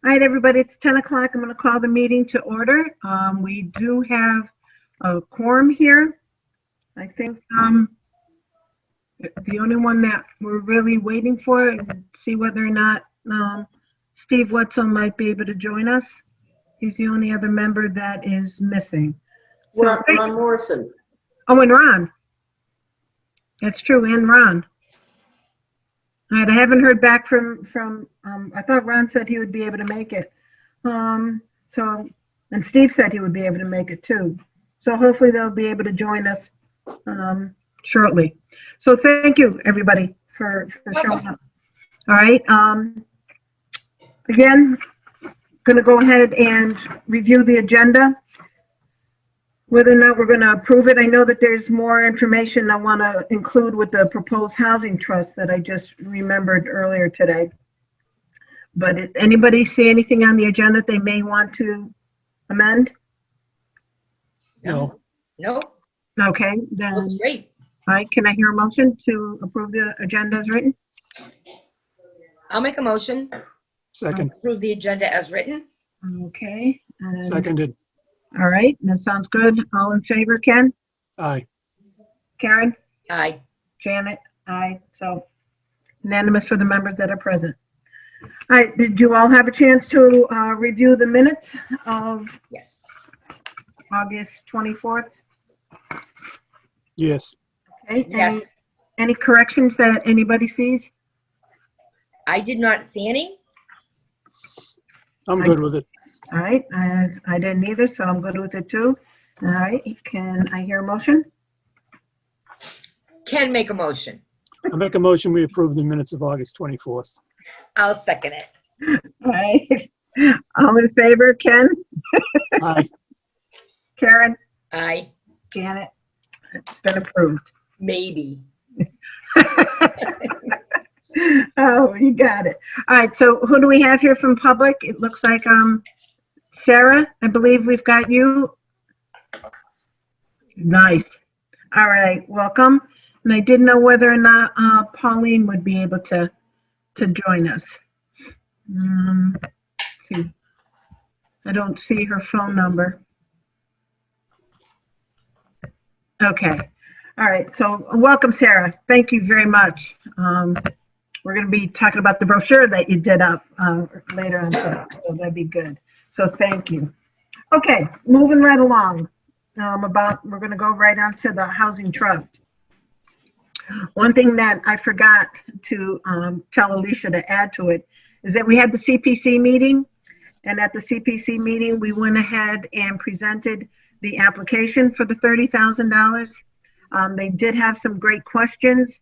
All right, everybody, it's 10 o'clock. I'm going to call the meeting to order. We do have a quorum here. I think the only one that we're really waiting for and see whether or not Steve Wetzel might be able to join us. He's the only other member that is missing. So, Ron Morrison. Oh, and Ron. That's true, and Ron. All right, I haven't heard back from I thought Ron said he would be able to make it. And Steve said he would be able to make it too. So hopefully they'll be able to join us shortly. So thank you, everybody, for showing up. All right. Again, going to go ahead and review the agenda. Whether or not we're going to approve it, I know that there's more information I want to include with the proposed housing trust that I just remembered earlier today. But if anybody see anything on the agenda they may want to amend? No. Nope. Okay, then, Looks great. all right, can I hear a motion to approve the agenda as written? I'll make a motion. Second. Approve the agenda as written. Okay. and- Seconded. All right, that sounds good. All in favor, Ken? Aye. Karen? Aye. Janet? Aye. So unanimous for the members that are present. All right, did you all have a chance to review the minutes of Yes. August 24th? Yes. Okay, Yes. any corrections that anybody sees? I did not see any. I'm good with it. All right, I didn't either, so I'm good with it too. All right, can I hear a motion? Can make a motion. I make a motion, we approve the minutes of August 24th. I'll second it. All right, all in favor, Ken? Aye. Karen? Aye. Janet? It's been approved. Maybe. Oh, you got it. All right, so who do we have here from public? It looks like Sarah, I believe we've got you. Nice. All right, welcome. And I didn't know whether or not Pauline would be able to join us. Let's see. I don't see her phone number. Okay. All right, so welcome, Sarah. Thank you very much. We're going to be talking about the brochure that you did up later on, so that'd be good. So thank you. Okay, moving right along. We're going to go right on to the housing trust. One thing that I forgot to tell Alicia to add to it is that we had the CPC meeting, and at the CPC meeting, we went ahead and presented the application for the $30,000. They did have some great questions,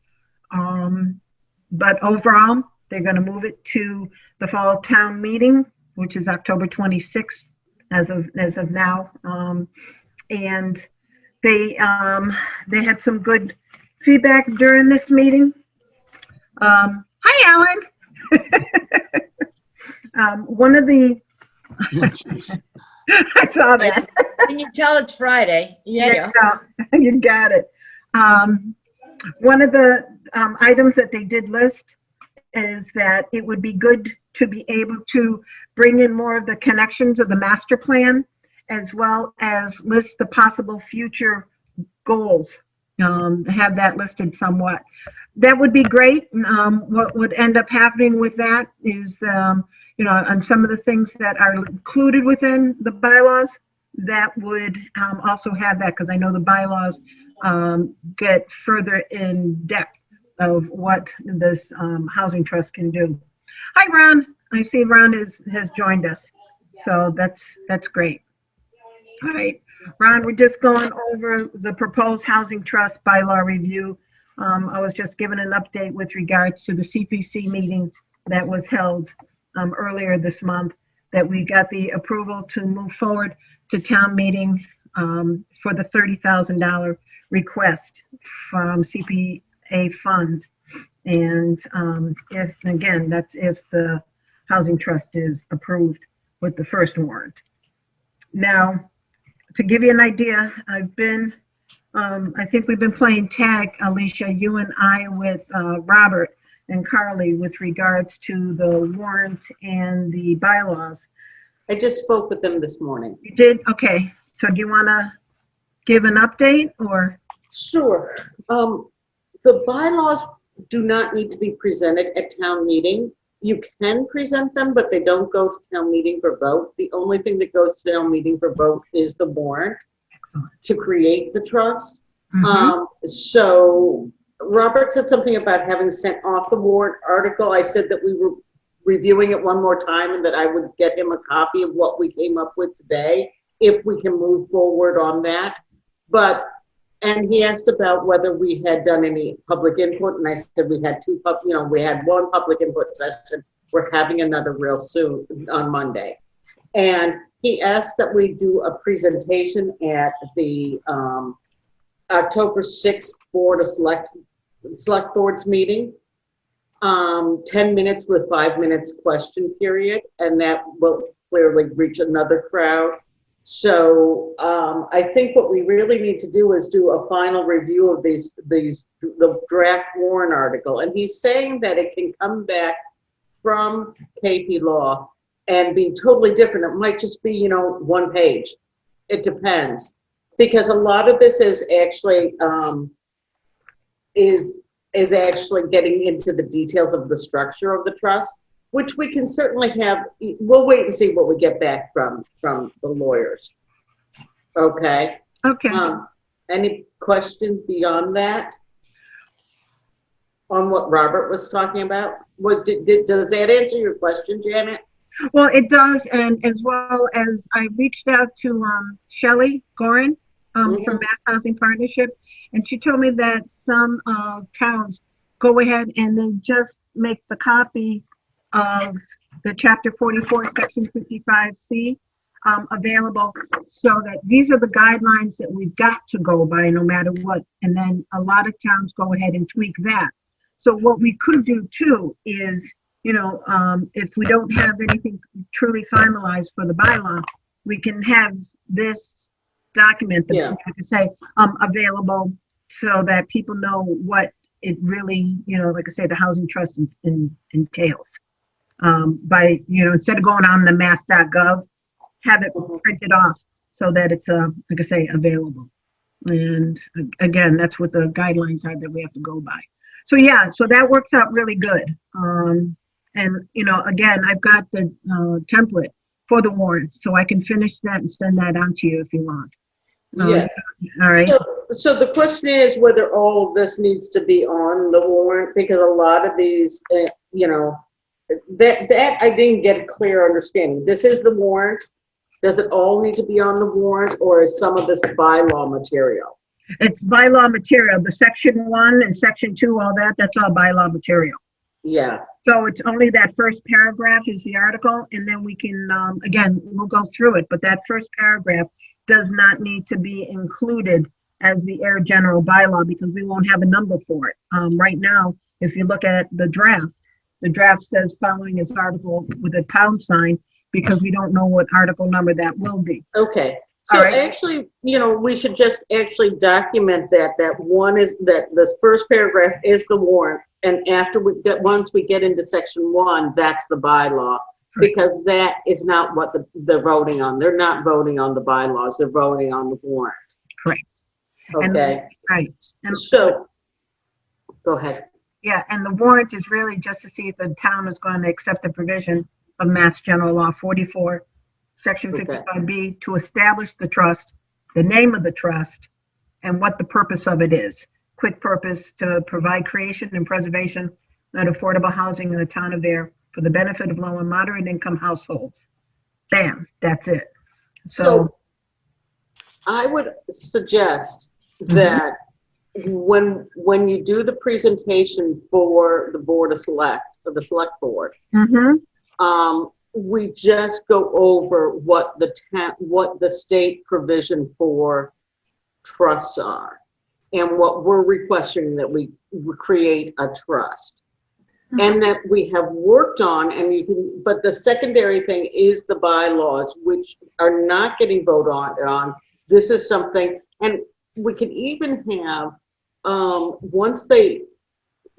but overall, they're going to move it to the fall town meeting, which is October 26th as of now. And they had some good feedback during this meeting. Hi, Alan. One of the Oh, jeez. I saw that. Can you tell it's Friday? Yeah. You got it. One of the items that they did list is that it would be good to be able to bring in more of the connections of the master plan, as well as list the possible future goals, have that listed somewhat. That would be great. What would end up happening with that is, on some of the things that are included within the bylaws, that would also have that, because I know the bylaws get further in depth of what this housing trust can do. Hi, Ron. I see Ron has joined us, so that's great. All right, Ron, we're just going over the proposed housing trust bylaw review. I was just given an update with regards to the CPC meeting that was held earlier this month, that we got the approval to move forward to town meeting for the $30,000 request from CPA funds. And that's if the housing trust is approved with the first warrant. Now, to give you an idea, I think we've been playing tag, Alicia, you and I, with Robert, and Carly with regards to the warrant and the bylaws. I just spoke with them this morning. You did? Okay. So do you want to give an update or? Sure. The bylaws do not need to be presented at town meeting. You can present them, but they don't go to town meeting for vote. The only thing that goes to town meeting for vote is the warrant Excellent. to create the trust. Mhm. So Robert said something about having sent off the warrant article. I said that we were reviewing it one more time and that I would get him a copy of what we came up with today, if we can move forward on that. And he asked about whether we had done any public input, and I said we had we had one public input session. We're having another real soon on Monday. And he asked that we do a presentation at the October 6th Board of Select Board's meeting. 10 minutes with 5 minutes question period, and that will clearly reach another crowd. So I think what we really need to do is do a final review of the draft warrant article. And he's saying that it can come back from KP Law and be totally different. It might just be, one page. It depends. Because a lot of this is actually is actually getting into the details of the structure of the trust, which we can certainly have. We'll wait and see what we get back from the lawyers. Okay. Okay. Any questions beyond that on what Robert was talking about? Does that answer your question, Janet? Well, it does, and as well as I reached out to Shelley Gorin from Mass Housing Partnership, and she told me that some towns go ahead and then just make the copy of the Chapter 44, Section 55C available, so that these are the guidelines that we've got to go by no matter what. And then a lot of towns go ahead and tweak that. So what we could do too is, if we don't have anything truly finalized for the bylaw, we can have this document that Yeah. we have to say available so that people know what it really, like I say, the housing trust entails. By, instead of going on the mass.gov, have it printed off so that it's, like I say, available. And again, that's what the guidelines are that we have to go by. So yeah, so that works out really good. And, again, I've got the template for the warrant, so I can finish that and send that on to you if you want. Yes. All right. So the question is whether all of this needs to be on the warrant, because a lot of these, that I didn't get a clear understanding. This is the warrant. Does it all need to be on the warrant, or is some of this bylaw material? It's bylaw material. The section 1 and section 2, all that's all bylaw material. Yeah. So it's only that first paragraph is the article, and then we can, again, we'll go through it, but that first paragraph does not need to be included as the Ayer general bylaw because we won't have a number for it. Right now, if you look at the draft says following this article with a pound sign because we don't know what article number that will be. Okay. So All right. actually, we should just actually document that one is that this first paragraph is the warrant, and once we get into section 1, that's the bylaw, because that is not what they're voting on. They're not voting on the bylaws. They're voting on the warrant. Correct. Okay. Right. And So, go ahead. yeah, and the warrant is really just to see if the town is going to accept the provision of Mass General Law 44, Section 55B, to establish the trust, the name of the trust, and what the purpose of it is. Quick purpose to provide creation and preservation of affordable housing in the town of Ayer for the benefit of low and moderate income households. Bam, that's it. So I would suggest that when you do the presentation for the Board of Select, or the Select Board, we just go over what the state provision for trusts are, and what we're requesting that we create a trust, and that we have worked on, but the secondary thing is the bylaws, which are not getting voted on. This is something, and we can even have,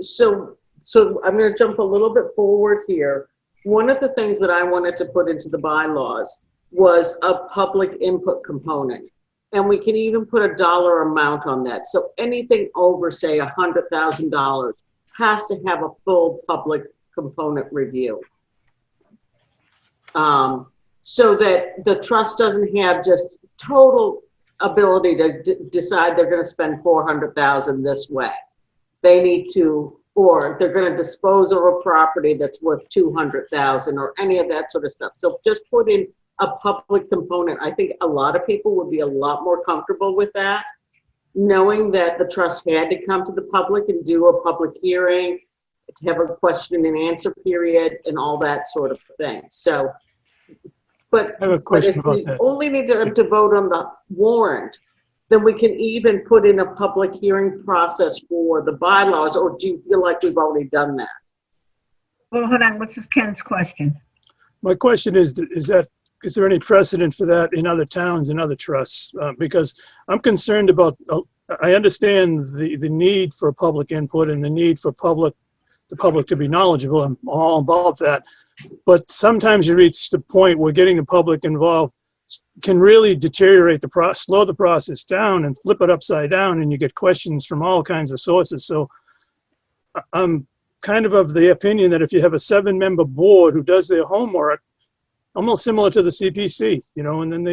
so So I'm going to jump a little bit forward here. One of the things that I wanted to put into the bylaws was a public input component. And we can even put a dollar amount on that. So anything over, say, $100,000 has to have a full public component review. So that the trust doesn't have just total ability to decide they're going to spend $400,000 this way. They need to, or they're going to dispose of a property that's worth $200,000 or any of that sort of stuff. So just put in a public component. I think a lot of people would be a lot more comfortable with that, knowing that the trust had to come to the public and do a public hearing, to have a question and answer period and all that sort of thing. So, but I have a question if about we that. only need them to vote on the warrant, then we can even put in a public hearing process for the bylaws, or do you feel like we've already done that? Well, hold on, what's Ken's question? My question is there any precedent for that in other towns and other trusts? Because I'm concerned about, I understand the need for public input and the need for the public to be knowledgeable. I'm all about that. But sometimes you reach the point where getting the public involved can really deteriorate slow the process down and flip it upside down, and you get questions from all kinds of sources. So I'm kind of the opinion that if you have a 7-member board who does their homework, almost similar to the CPC, and then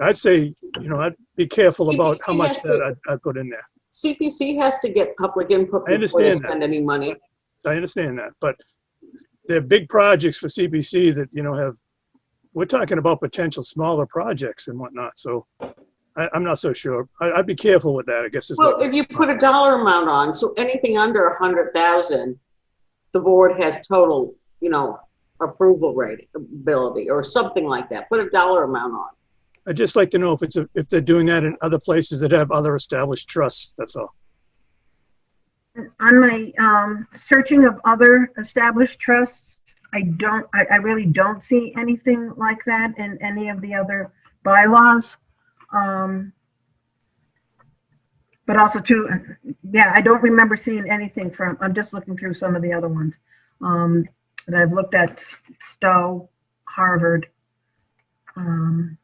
I'd say, I'd be careful about how much that I'd put in there. CPC has to get public input I before they understand spend any money. I understand that, but they're big projects for CPC that, we're talking about potential smaller projects and whatnot. So I'm not so sure. I'd be careful with that, I guess. Well, if you put a dollar amount on, so anything under 100,000, the board has total, approval rating ability or something like that. Put a dollar amount on. I'd just like to know if they're doing that in other places that have other established trusts. That's all. On my searching of other established trusts, I really don't see anything like that in any of the other bylaws. But also too, I don't remember seeing anything I'm just looking through some of the other ones. that I've looked at, Stowe, Harvard. I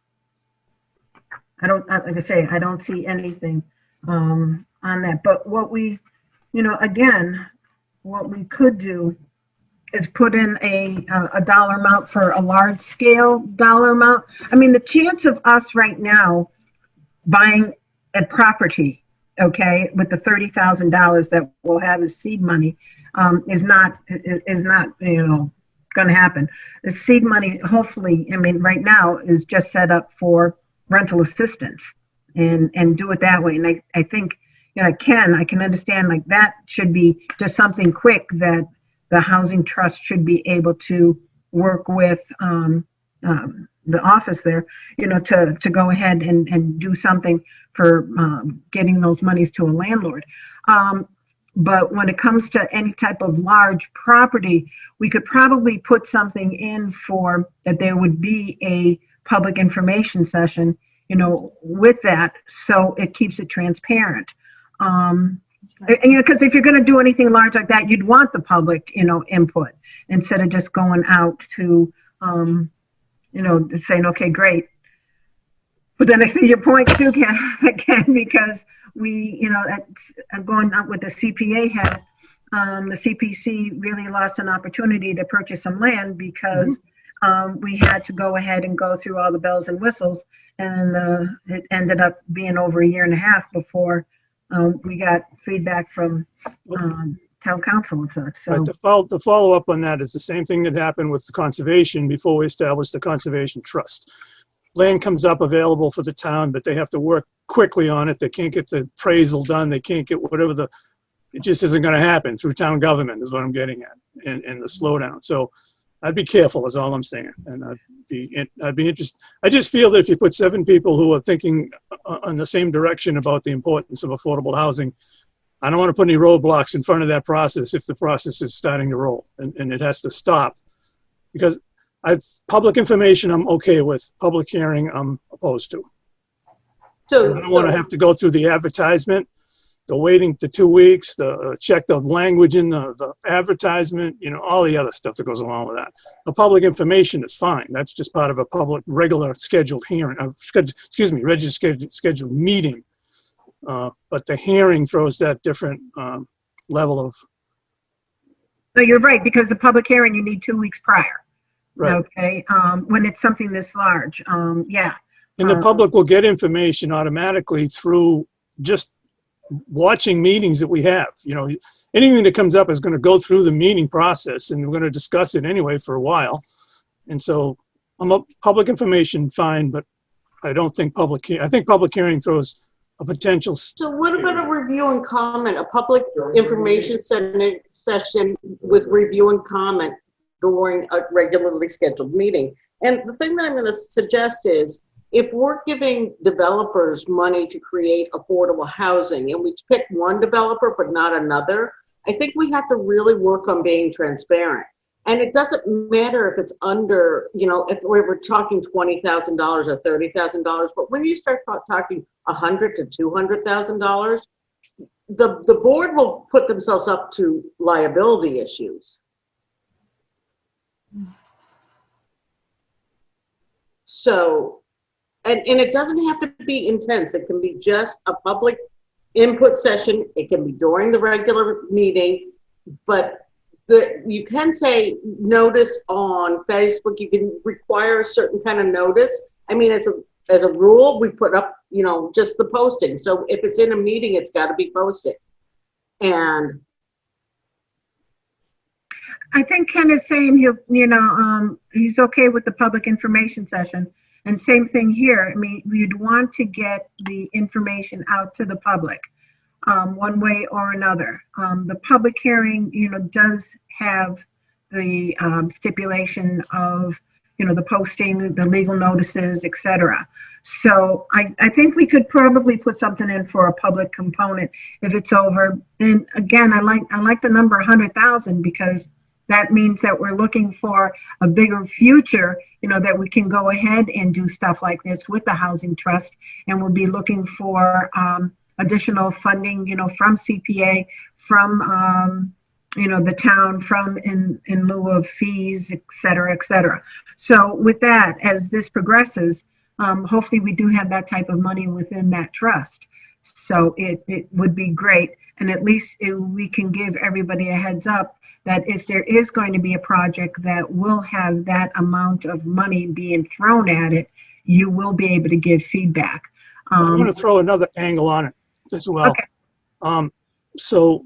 don't, like I say, I don't see anything on that. But what we, again, what we could do is put in a dollar amount for a large scale dollar amount. I mean, the chance of us right now buying a property, okay, with the $30,000 that we'll have as seed money is not going to happen. The seed money, hopefully, I mean, right now is just set up for rental assistance and do it that way. And I think, I can understand like that should be just something quick that the housing trust should be able to work with the office there, to go ahead and do something for getting those monies to a landlord. But when it comes to any type of large property, we could probably put something in for that there would be a public information session, with that, so it keeps it transparent. Because if you're going to do anything large like that, you'd want the public, input instead of just going out to, saying, okay, great. But then I see your point too, Ken, because we, going out with the CPA hat, the CPC really lost an opportunity to purchase some land because we had to go ahead and go through all the bells and whistles, and it ended up being over 1.5 years before we got feedback from town council and such. So right, the follow up on that is the same thing that happened with the conservation before we established the conservation trust. Land comes up available for the town, but they have to work quickly on it. They can't get the appraisal done. They can't get whatever it just isn't going to happen through town government is what I'm getting at, and the slowdown. So I'd be careful is all I'm saying. And I'd be interested. I just feel that if you put 7 people who are thinking on the same direction about the importance of affordable housing, I don't want to put any roadblocks in front of that process if the process is starting to roll, and it has to stop. Because public information I'm okay with, public hearing I'm opposed to. So I don't want to have to go through the advertisement. the waiting to 2 weeks, the check the language in the advertisement, all the other stuff that goes along with that. The public information is fine. That's just part of a public, regular scheduled hearing, registered scheduled meeting. But the hearing throws that different level of. So you're right, because the public hearing, you need 2 weeks prior. Right. Okay, when it's something this large, yeah. And the public will get information automatically through just watching meetings that we have. Anything that comes up is going to go through the meeting process, and we're going to discuss it anyway for a while. And so public information, fine, but I don't think I think public hearing throws a potential. So what about a review and comment, a public information session with review and comment during a regularly scheduled meeting? And the thing that I'm going to suggest is, if we're giving developers money to create affordable housing and we pick one developer but not another, I think we have to really work on being transparent. And it doesn't matter if it's under, if we're talking $20,000 or $30,000, but when you start talking $100,000 to $200,000, the board will put themselves up to liability issues. So, and it doesn't have to be intense. It can be just a public input session. It can be during the regular meeting, but you can say notice on Facebook. You can require a certain kind of notice. I mean, as a rule, we put up, just the posting. So if it's in a meeting, it's got to be posted. And I think Ken is saying he's okay with the public information session. And same thing here. I mean, you'd want to get the information out to the public one way or another. The public hearing, does have the stipulation of, the posting, the legal notices, etc. So I think we could probably put something in for a public component if it's over. And again, I like the number 100,000, because that means that we're looking for a bigger future, that we can go ahead and do stuff like this with the housing trust. And we'll be looking for additional funding, from CPA, from, the town, from in lieu of fees, et cetera, et cetera. So with that, as this progresses, hopefully we do have that type of money within that trust. So it would be great. And at least we can give everybody a heads up that if there is going to be a project that will have that amount of money being thrown at it, you will be able to give feedback. I'm going to throw another angle on it as well. Okay. So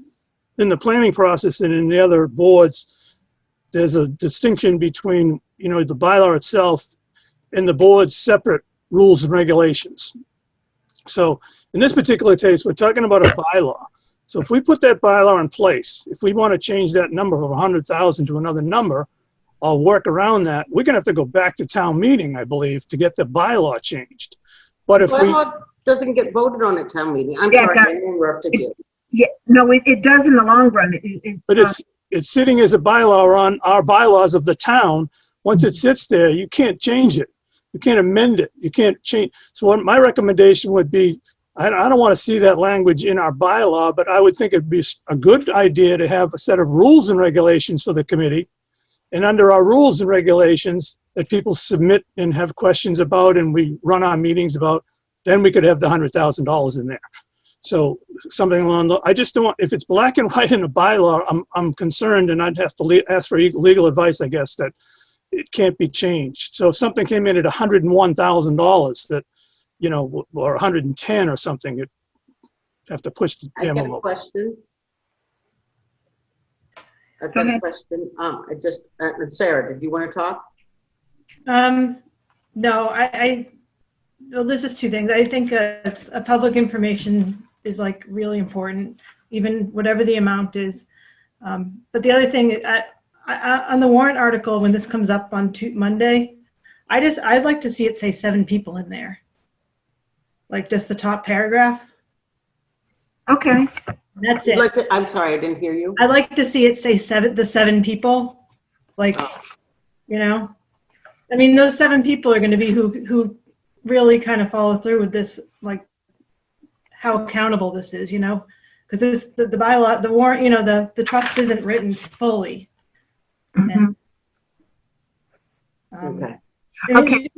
in the planning process and in the other boards, there's a distinction between, the bylaw itself and the board's separate rules and regulations. So in this particular case, we're talking about a bylaw. So if we put that bylaw in place, if we want to change that number of 100,000 to another number, or work around that, we're going to have to go back to town meeting, I believe, to get the bylaw changed. But if bylaw doesn't get voted on at town meeting. I'm sorry, I interrupted you. Yeah, no, it does in the long run. But it's sitting as a bylaw on our bylaws of the town. Once it sits there, you can't change it. You can't amend it. You can't change. So what my recommendation would be, I don't want to see that language in our bylaw, but I would think it'd be a good idea to have a set of rules and regulations for the committee. And under our rules and regulations that people submit and have questions about and we run our meetings about, then we could have the $100,000 in there. So something along the, I just don't want, if it's black and white in a bylaw, I'm concerned, and I'd have to ask for legal advice, I guess, that it can't be changed. So if something came in at $101,000 that, or 110 or something, you'd have to push the I got a envelope. question. I've got a question. Sarah, did you want to talk? No, well, this is two things. I think a public information is like really important, even whatever the amount is. But the other thing, on the warrant article, when this comes up on Monday, I'd like to see it say 7 people in there. Like just the top paragraph. Okay. That's it. I'm sorry, I didn't hear you. I'd like to see it say the 7 people. Like, I mean, those 7 people are going to be who really kind of follow through with this, like how accountable this is, because the bylaw, the warrant, the trust isn't written fully. Mhm. Okay. And Okay.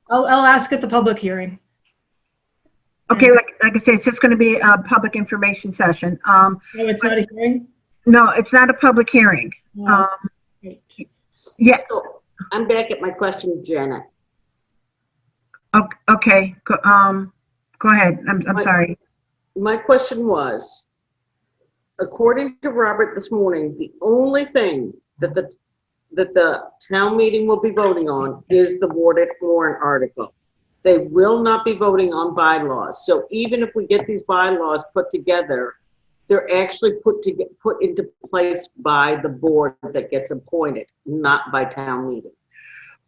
I'll ask at the public hearing. Okay, like I said, it's just going to be a public information session. No, it's not a hearing? No, it's not a public hearing. No. Yeah. So I'm back at my question, Janet. Okay, go ahead. I'm sorry. My question was, according to Robert this morning, the only thing that the town meeting will be voting on is the warrant article. They will not be voting on bylaws. So even if we get these bylaws put together, they're actually put into place by the board that gets appointed, not by town meeting.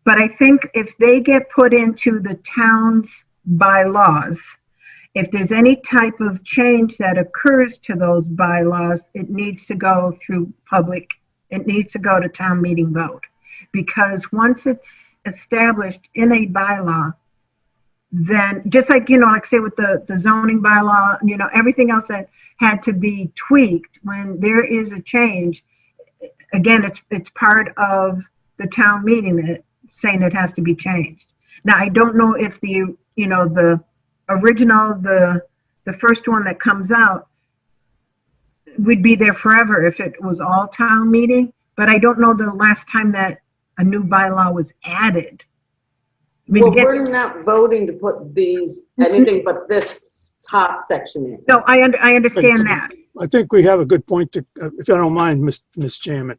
But I think if they get put into the town's bylaws, if there's any type of change that occurs to those bylaws, it needs to go through it needs to go to town meeting vote. Because once it's established in a bylaw, then just like, like say with the zoning bylaw, everything else that had to be tweaked, when there is a change, again, it's part of the town meeting that saying it has to be changed. Now, I don't know if the original, the first one that comes out would be there forever if it was all town meeting, but I don't know the last time that a new bylaw was added. Well, we're not voting to put anything but this top section in. No, I understand that. I think we have a good point to, if I don't mind, Ms. Chairman.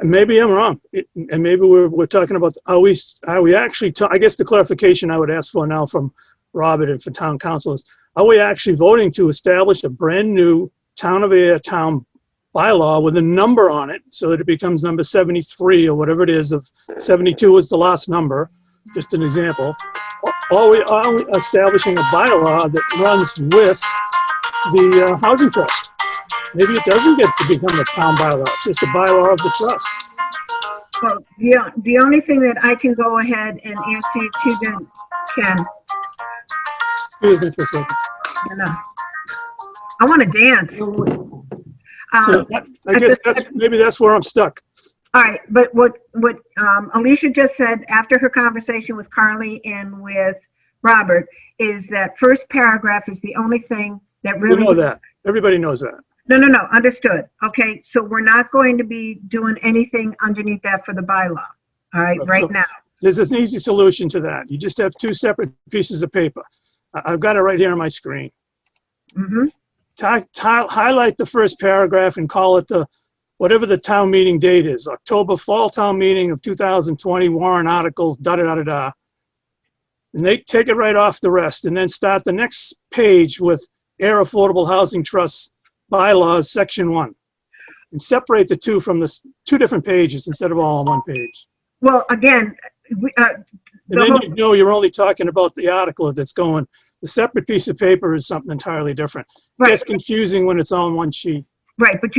Maybe I'm wrong, and maybe we're talking about, are we actually, I guess the clarification I would ask for now from Robert and for town council is, are we actually voting to establish a brand new Town of Ayer town bylaw with a number on it so that it becomes number 73 or whatever it is, of 72 is the last number, just an example. Or are we establishing a bylaw that runs with the housing trust? Maybe it doesn't get to become a town bylaw, it's just a bylaw of the trust. Well, yeah, the only thing that I can go ahead and answer you to then, Ken, Excuse me for a second. I want to dance. So I guess maybe that's where I'm stuck. All right, but what Alicia just said after her conversation with Carly and with Robert is that first paragraph is the only thing that really. We know that. Everybody knows that. No, understood. Okay, so we're not going to be doing anything underneath that for the bylaw. All right, right now. There's an easy solution to that. You just have two separate pieces of paper. I've got it right here on my screen. Mm-hmm. Highlight the first paragraph and call it whatever the town meeting date is, October fall town meeting of 2020 warrant article, da-da-da-da-da. And they take it right off the rest and then start the next page with Ayer Affordable Housing Trust bylaws, section 1. And separate the two from the two different pages instead of all on one page. Well, again, And then you know you're only talking about the article that's going. The separate piece of paper is something entirely different. right, It's confusing when it's all on one sheet. right, but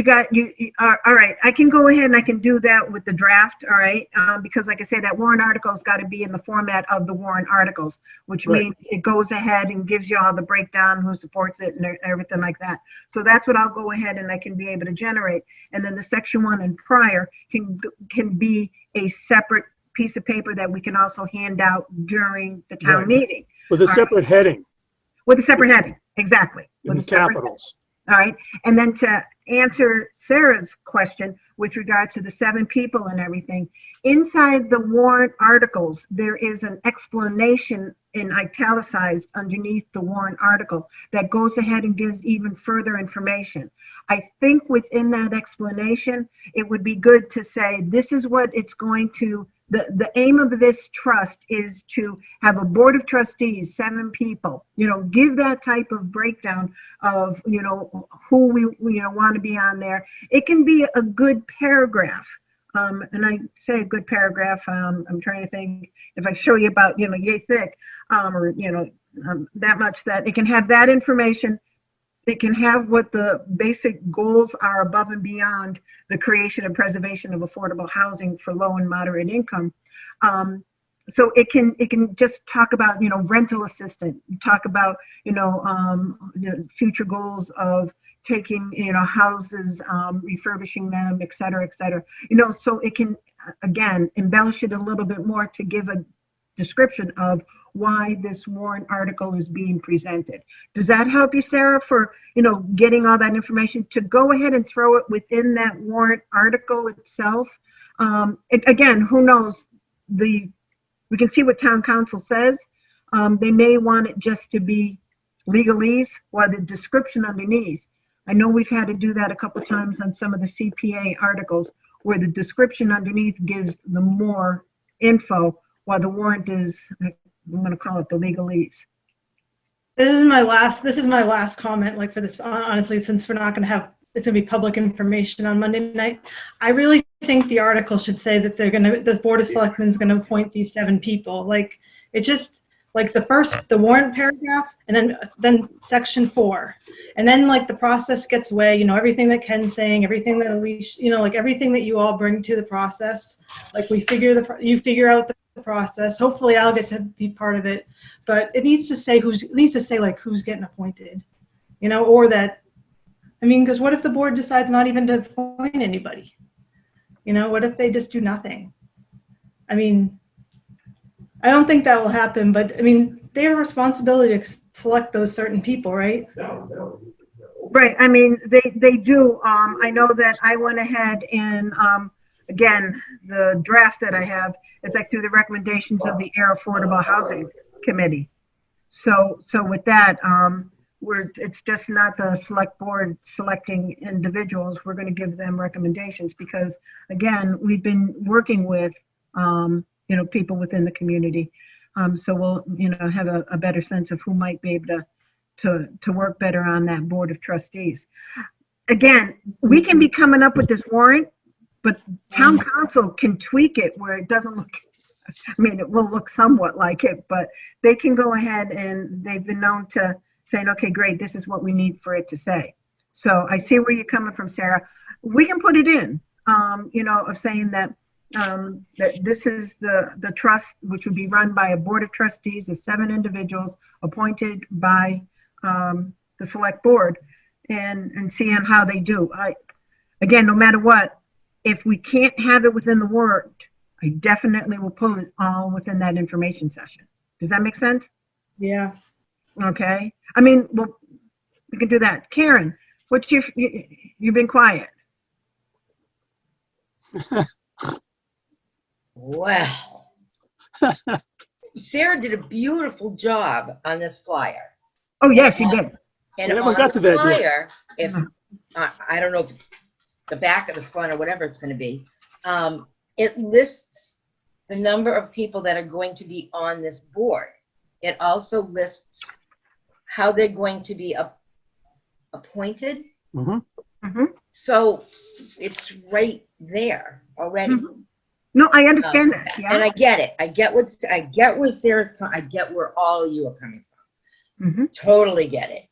all right, I can go ahead and I can do that with the draft, all right? Because like I say, that warrant article's got to be in the format of the warrant articles, which Right. means it goes ahead and gives you all the breakdown, who supports it and everything like that. So that's what I'll go ahead and I can be able to generate. And then the section 1 and prior can be a separate piece of paper that we can also hand out during the town Right. meeting. With a All separate heading With a separate heading, exactly. With in a separate capitals. All right, and then to answer Sarah's question with regard to the 7 people and everything, inside the warrant articles, there is an explanation in italicized underneath the warrant article that goes ahead and gives even further information. I think within that explanation, it would be good to say, this is what it's going to, the aim of this trust is to have a board of trustees, 7 people, give that type of breakdown of, who we, want to be on there. It can be a good paragraph. And I say a good paragraph, I'm trying to think if I show you about, yay thick, or, that much, that it can have that information. It can have what the basic goals are above and beyond the creation and preservation of affordable housing for low and moderate income. So it can just talk about, rental assistant, talk about, future goals of taking, houses, refurbishing them, et cetera, et cetera. So it can, again, embellish it a little bit more to give a description of why this warrant article is being presented. Does that help you, Sarah, for, getting all that information to go ahead and throw it within that warrant article itself? Again, who knows, we can see what town council says. They may want it just to be legalese while the description underneath. I know we've had to do that a couple of times on some of the CPA articles where the description underneath gives the more info while the warrant is, I'm going to call it the legalese. This is my last comment, like for this, honestly, since we're not going to have, it's going to be public information on Monday night. I really think the article should say that the Board of Selectmen is going to appoint these 7 people. Like, it just, like the warrant paragraph, and then section 4. And then like the process gets away, everything that Ken's saying, everything that Alicia, like everything that you all bring to the process. Like you figure out the process. Hopefully I'll get to be part of it, but it needs to say who's getting appointed, or that, because what if the board decides not even to appoint anybody? What if they just do nothing? I don't think that will happen, but they have a responsibility to select those certain people, right? Right. They do. I know that I went ahead and, again, the draft that I have, it's like through the recommendations of the Air Affordable Housing Committee. So with that, it's just not the select board selecting individuals. We're going to give them recommendations because, again, we've been working with, people within the community. So we'll, have a better sense of who might be able to work better on that board of trustees. Again, we can be coming up with this warrant, but town council can tweak it where it doesn't look, it will look somewhat like it, but they can go ahead and they've been known to saying, okay, great, this is what we need for it to say. So I see where you're coming from, Sarah. We can put it in, of saying that that this is the trust, which would be run by a board of trustees of 7 individuals appointed by the select board, and see on how they do. Again, no matter what, if we can't have it within the warrant, I definitely will pull it all within that information session. Does that make sense? Yeah. Okay. Well, we can do that. Karen, you've been quiet. Well, Sarah did a beautiful job on this flyer. Oh, yes, you did. And We haven't on got the to that yet. flyer, if I don't know if the back or the front or whatever it's going to be, it lists the number of people that are going to be on this board. It also lists how they're going to be appointed. Mm-hmm. So it's right there already. Mhm. No, I understand that. Yeah. And I get it. I get where Sarah's I get where all of you are coming from. Mm-hmm. Totally get it.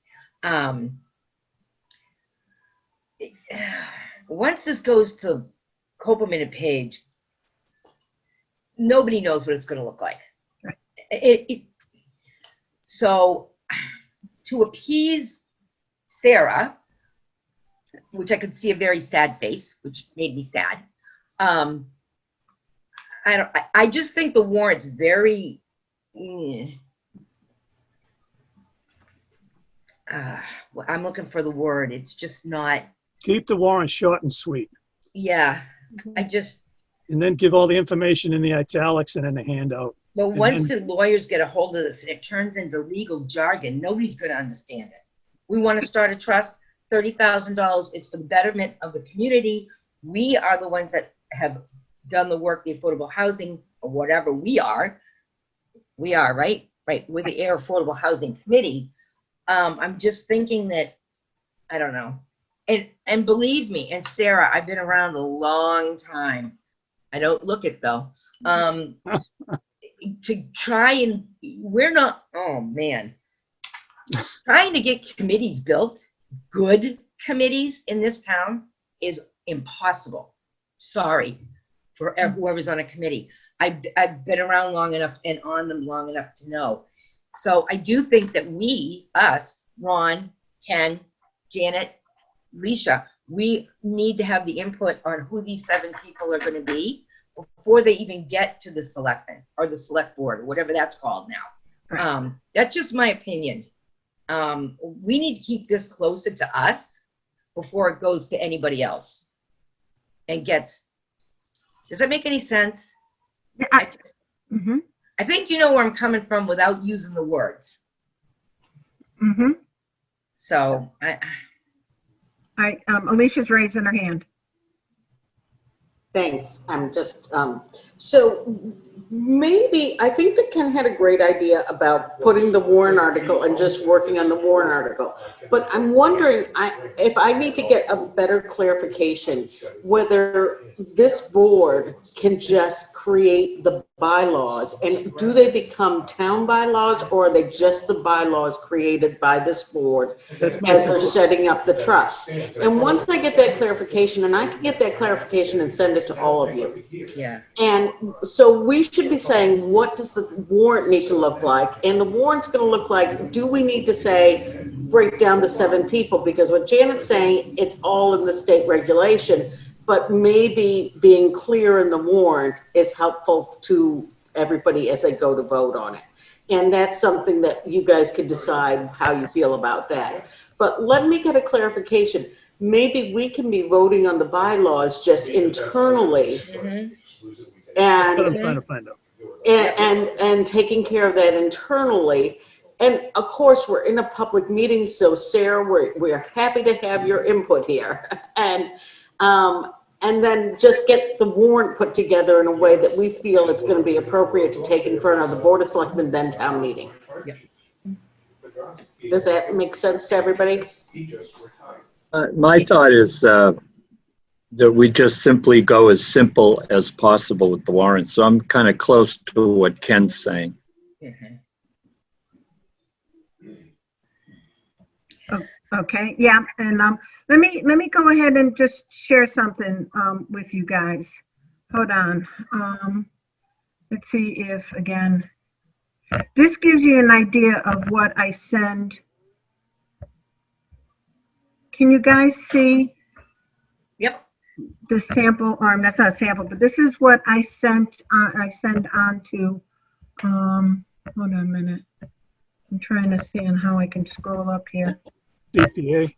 Once this goes to Copeland and Page, nobody knows what it's going to look like. Right. So to appease Sarah, which I could see a very sad face, which made me sad. I just think the warrant's very. I'm looking for the word. It's just not. Keep the warrant short and sweet. Yeah, And then give all the information in the italics and in the handout. But once the lawyers get a hold of this and it turns into legal jargon, nobody's going to understand it. We want to start a trust, $30,000. It's for the betterment of the community. We are the ones that have done the work, the affordable housing, or whatever we are. We are, right? Right. We're the Air Affordable Housing Committee. I'm just thinking that, I don't know. And believe me, and Sarah, I've been around a long time. I don't look it though. To try and, we're not, oh man. Trying to get committees built, good committees in this town, is impossible. Sorry. for whoever's on a committee. I've been around long enough and on them long enough to know. So I do think that us, Ron, Ken, Janet, Leisha, we need to have the input on who these 7 people are going to be before they even get to the selectmen or the select board, or whatever that's called now. Right. That's just my opinion. We need to keep this closer to us before it goes to anybody else and gets. Does that make any sense? Yeah, mhm, I think you know where I'm coming from without using the words. mhm. So Alicia's raising her hand. Thanks. I'm just, so maybe, I think that Ken had a great idea about putting the warrant article and just working on the warrant article. But I'm wondering, if I need to get a better clarification, whether this board can just create the bylaws, and do they become town bylaws, or are they just the bylaws created by this board That's my as they're setting up the trust? And once I get that clarification, and I can get that clarification and send it to all of you. yeah. And so we should be saying, what does the warrant need to look like? And the warrant's going to look like, do we need to say, break down the 7 people? Because what Janet's saying, it's all in the state regulation, but maybe being clear in the warrant is helpful to everybody as they go to vote on it. And that's something that you guys could decide how you feel about that. But let me get a clarification. Maybe we can be voting on the bylaws just internally Mhm. what I'm and trying to find out. and taking care of that internally. And of course, we're in a public meeting, so Sarah, we're happy to have your input here. And then just get the warrant put together in a way that we feel it's going to be appropriate to take in front of the Board of Selectmen, then town meeting. Yeah. Does that make sense to everybody? My thought is that we just simply go as simple as possible with the warrant. So I'm kind of close to what Ken's saying. Mhm. Okay, yeah, and let me go ahead and just share something with you guys. Hold on. Let's see if, again, this gives you an idea of what I send. Can you guys see Yep. the sample, or that's not a sample, but this is what I send on to, hold on a minute. I'm trying to see on how I can scroll up here. DPA.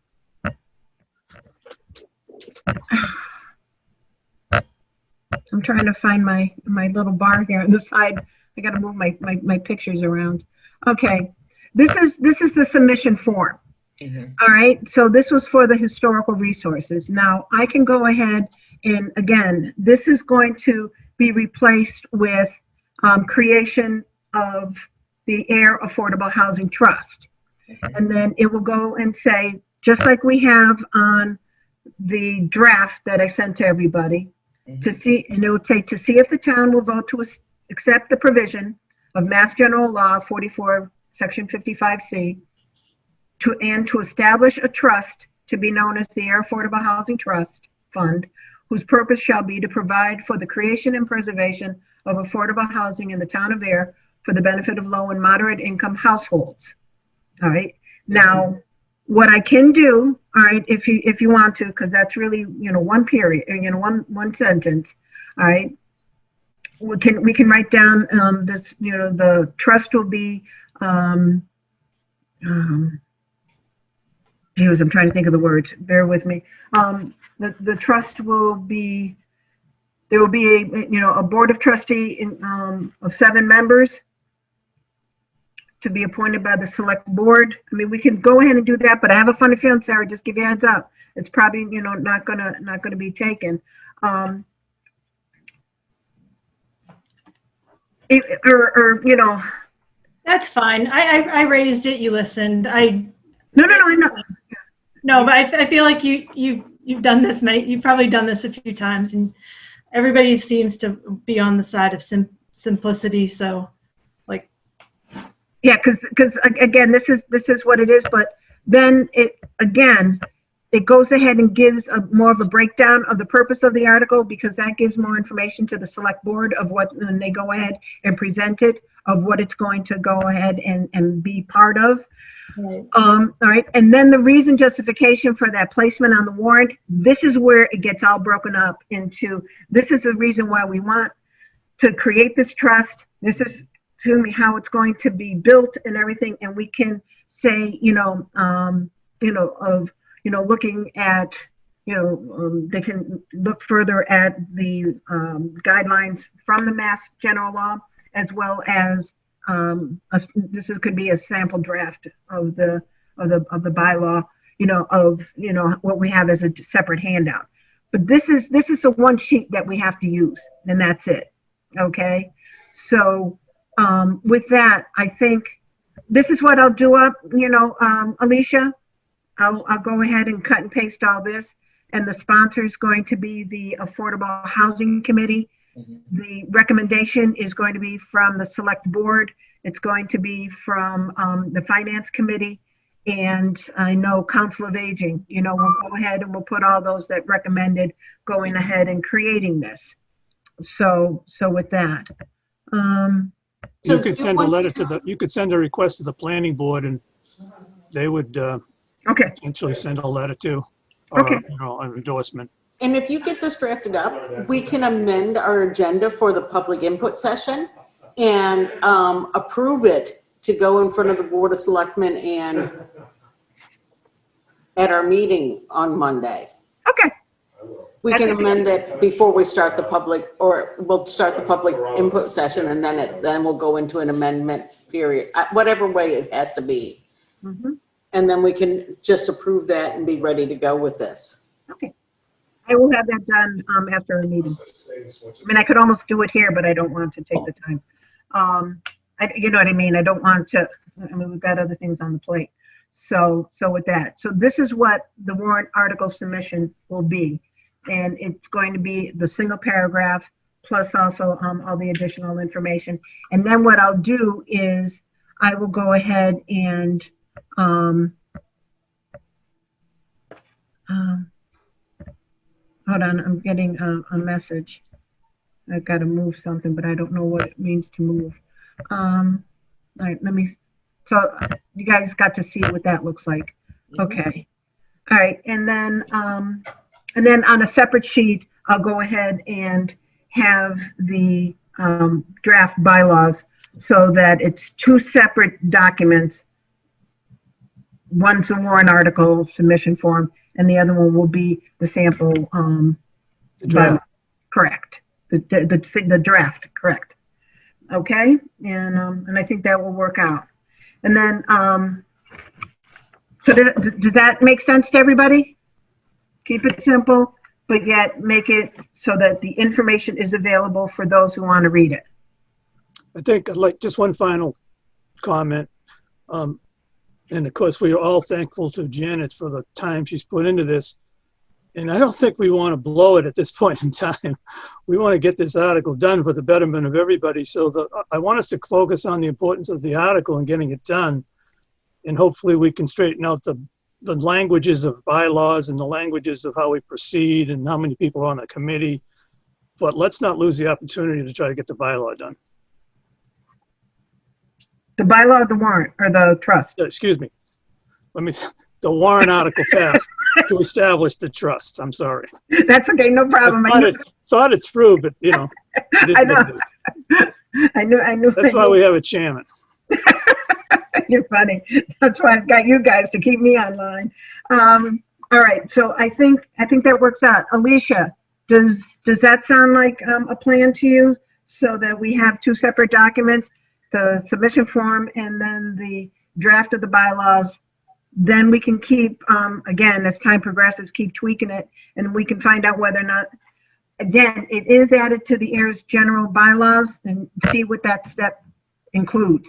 I'm trying to find my little bar here on the side. I got to move my pictures around. Okay, this is the submission form. Mhm. All right, so this was for the historical resources. Now I can go ahead and, again, this is going to be replaced with creation of the Ayer Affordable Housing Trust. And then it will go and say, just like we have on the draft that I sent to everybody, to see, and it will say, to see if the town will vote to accept the provision of Mass General Law 44, Section 55C, and to establish a trust to be known as the Ayer Affordable Housing Trust Fund, whose purpose shall be to provide for the creation and preservation of affordable housing in the town of Ayer for the benefit of low and moderate income households. All right. Now, what I can do, all right, if you want to, because that's really, one period, one sentence. All right. We can write down this, the trust will be, geez, I'm trying to think of the words. Bear with me. The trust will be, there will be a board of trustee of 7 members to be appointed by the select board. I mean, we can go ahead and do that, but I have a funny feeling, Sarah, just give you a heads up. It's probably, not gonna be taken. That's fine. I raised it, you listened. No, I know. No, but I feel like you've done this you've probably done this a few times, and everybody seems to be on the side of simplicity. So, yeah, because again, this is what it is. But then it again, it goes ahead and gives more of a breakdown of the purpose of the article, because that gives more information to the select board of what, when they go ahead and present it, of what it's going to go ahead and be part of. Right. All right, and then the reason justification for that placement on the warrant, this is where it gets all broken up into, this is the reason why we want to create this trust. This is, excuse me, how it's going to be built and everything, and we can say, looking at, they can look further at the guidelines from the Mass General Law, as well as could be a sample draft of the bylaw, what we have as a separate handout. But this is the one sheet that we have to use, and that's it. Okay, so with that, I think this is what I'll do up. Alicia, I'll go ahead and cut and paste all this, and the sponsor is going to be the Affordable Housing Committee. The recommendation is going to be from the select board. It's going to be from the finance committee, and I know Council of Aging. We'll go ahead and we'll put all those that recommended going ahead and creating this. So with that, You could send a letter to you could send a request to the planning board, and they would okay, potentially send a letter too, or Okay. an endorsement. And if you get this drafted up, we can amend our agenda for the public input session and approve it to go in front of the Board of Selectmen and at our meeting on Monday. okay, We can amend it before we start the public, or we'll start the public input session, and then we'll go into an amendment period, whatever way it has to be. mhm, And then we can just approve that and be ready to go with this. okay. I will have that done after our meeting. I mean, I could almost do it here, but I don't want to take the time. You know what I mean? I don't want to, we've got other things on the plate. So with that, so this is what the warrant article submission will be. And it's going to be the single paragraph plus also all the additional information. And then what I'll do is I will go ahead and hold on, I'm getting a message. I've got to move something, but I don't know what it means to move. All right, so you guys got to see what that looks like. Okay. All right, and then on a separate sheet, I'll go ahead and have the draft bylaws so that it's two separate documents. One's a warrant article submission form, and the other one will be the sample The draft. correct. The draft, correct. Okay, and I think that will work out. And then, so does that make sense to everybody? Keep it simple, but yet make it so that the information is available for those who want to read it. I think I'd like just one final comment. And of course, we are all thankful to Janet for the time she's put into this. And I don't think we want to blow it at this point in time. We want to get this article done for the betterment of everybody. So I want us to focus on the importance of the article and getting it done. And hopefully we can straighten out the languages of bylaws and the languages of how we proceed and how many people are on the committee. But let's not lose the opportunity to try to get the bylaw done. The bylaw of the warrant or the trust. Excuse me. The warrant article passed to establish the trust. I'm sorry. That's okay, no problem. I thought it's through, but it I know. I knew. That's why we have a chairman. You're funny. That's why I've got you guys to keep me online. All right, so I think that works out. Alicia, does that sound like a plan to you? So that we have two separate documents, the submission form and then the draft of the bylaws. Then we can keep, again, as time progresses, keep tweaking it, and we can find out whether or not, again, it is added to the Ayer's general bylaws, and see what that step includes.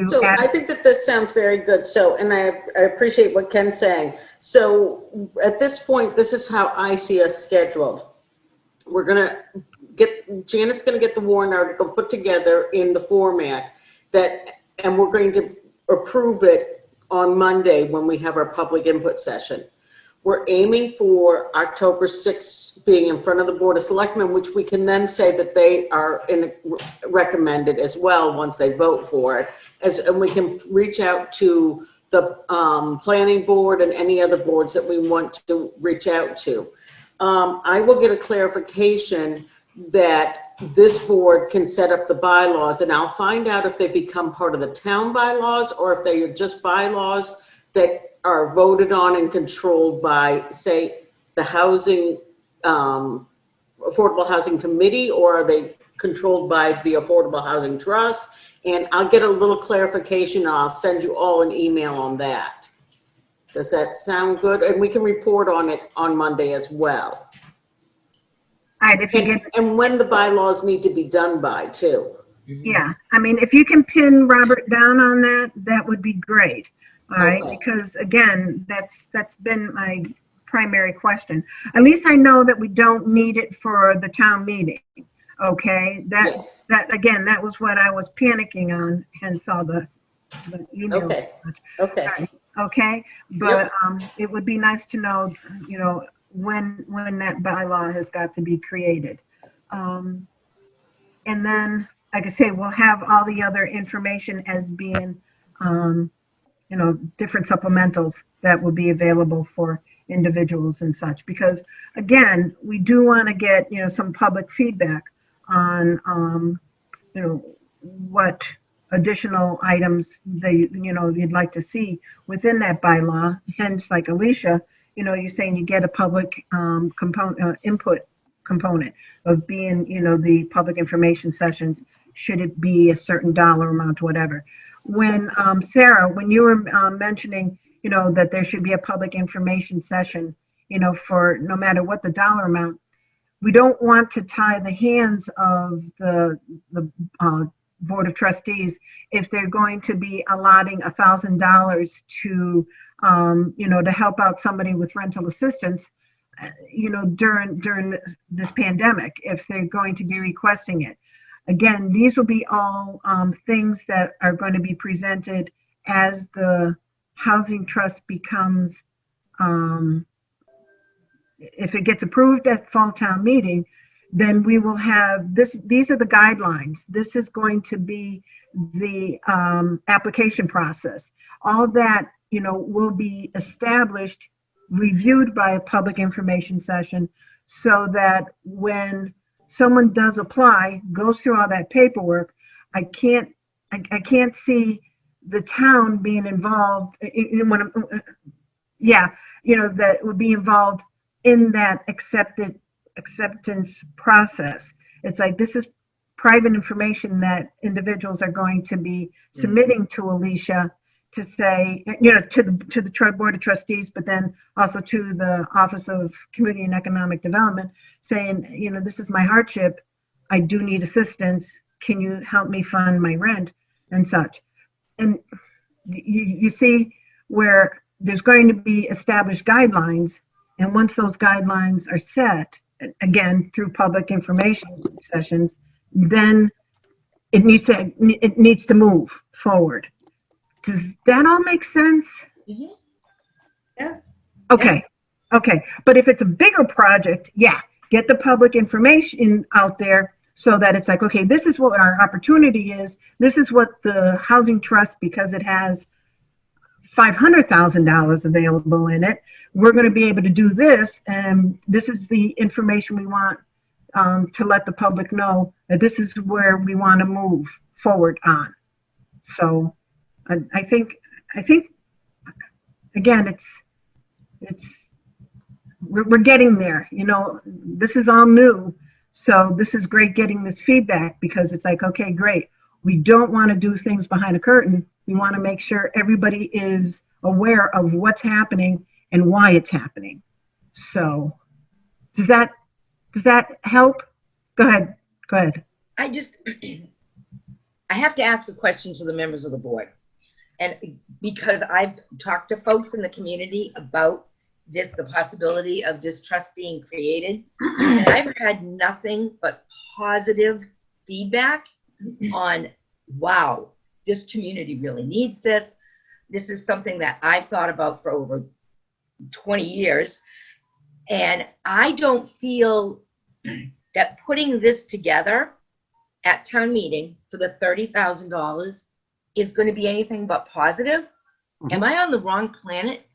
So I think that this sounds very good. So, and I appreciate what Ken's saying. So at this point, this is how I see us scheduled. We're Janet's gonna get the warrant article put together in the format and we're going to approve it on Monday when we have our public input session. We're aiming for October 6th being in front of the Board of Selectmen, which we can then say that they are recommended as well once they vote for it. And we can reach out to the planning board and any other boards that we want to reach out to. I will get a clarification that this board can set up the bylaws, and I'll find out if they become part of the town bylaws or if they are just bylaws that are voted on and controlled by, say, the housing, Affordable Housing Committee, or are they controlled by the Affordable Housing Trust? And I'll get a little clarification, and I'll send you all an email on that. Does that sound good? And we can report on it on Monday as well. All right, if you get, And when the bylaws need to be done by, too. yeah, I mean, if you can pin Robert down on that, that would be great. All right, Okay. because again, that's been my primary question. At least I know that we don't need it for the town meeting. Okay, Yes. that again, that was what I was panicking on, hence all the email. Okay, okay. Okay, but it would be nice to know, when that bylaw has got to be created. And then, like I say, we'll have all the other information as being, different supplementals that will be available for individuals and such. Because again, we do want to get, some public feedback on, what additional items you'd like to see within that bylaw. Hence, like Alicia, you're saying you get a public input component of being, the public information sessions, should it be a certain dollar amount, whatever. When, Sarah, when you were mentioning, that there should be a public information session, for no matter what the dollar amount, we don't want to tie the hands of the Board of Trustees if they're going to be allotting $1,000 to, to help out somebody with rental assistance, during this pandemic, if they're going to be requesting it. Again, these will be all things that are going to be presented as the housing trust becomes, if it gets approved at fall town meeting, then we will have this. These are the guidelines. This is going to be the application process. All that, will be established, reviewed by a public information session, so that when someone does apply, goes through all that paperwork, I can't see the town being involved. That would be involved in that acceptance process. It's like, this is private information that individuals are going to be submitting to Alicia to say, to the Board of Trustees, but then also to the Office of Community and Economic Development, saying, this is my hardship. I do need assistance. Can you help me fund my rent and such? And you see where there's going to be established guidelines. And once those guidelines are set, again, through public information sessions, then it needs to move forward. Does that all make sense? Mhm. Yeah. Okay. Okay. But if it's a bigger project, get the public information out there so that it's like, okay, this is what our opportunity is. This is what the housing trust, because it has $500,000 available in it, we're going to be able to do this. And this is the information we want to let the public know that this is where we want to move forward on. So I think again, we're getting there. This is all new, so this is great getting this feedback, because it's like, okay, great. We don't want to do things behind a curtain. We want to make sure everybody is aware of what's happening and why it's happening. So, does that help? Go ahead. I have to ask a question to the members of the board. And because I've talked to folks in the community about this, the possibility of this trust being created, and I've had nothing but positive feedback on, wow, this community really needs this. This is something that I've thought about for over 20 years. And I don't feel that putting this together at town meeting for the $30,000 is going to be anything but positive. Am I on the wrong planet?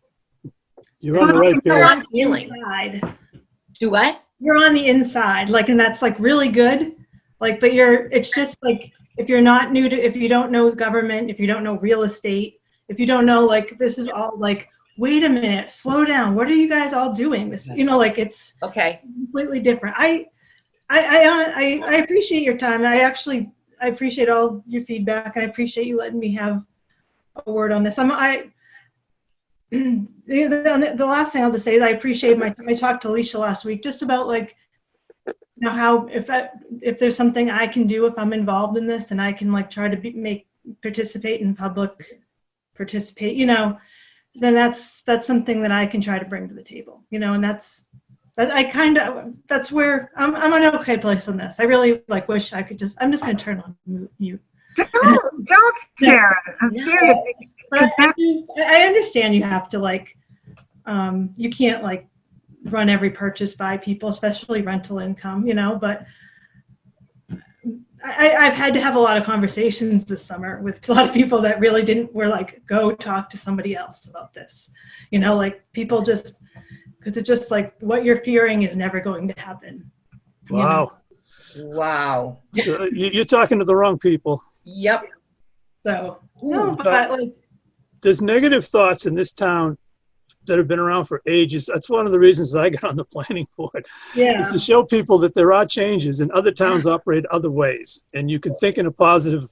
You're on the right You're page. on the inside. Do what? You're on the inside, like, and that's like really good. Like, but it's just like, if you're not new to, if you don't know government, if you don't know real estate, if you don't know, like, this is all like, wait a minute, slow down. What are you guys all doing? This, like, it's Okay. completely different. I appreciate your time. I appreciate all your feedback. I appreciate you letting me have a word on this. The last thing I'll just say is I appreciate I talked to Alicia last week just about, like, how if there's something I can do if I'm involved in this, and I can, like, try to participate in public participate, then that's something that I can try to bring to the table, and that's where I'm in an okay place on this. I really, like, wish I could I'm just going to turn on mute. Don't, Sarah. I'm No. serious. But I understand you have to, like, you can't, like, run every purchase by people, especially rental income, but I've had to have a lot of conversations this summer with a lot of people that really were like, go talk to somebody else about this, like, people just, because it's just like what you're fearing is never going to happen. Wow. Wow. So you're talking to the wrong people. Yep. So, no, but, like, There's negative thoughts in this town that have been around for ages. That's one of the reasons I got on the planning board, yeah. is to show people that there are changes and other towns operate other ways. And you can think in a positive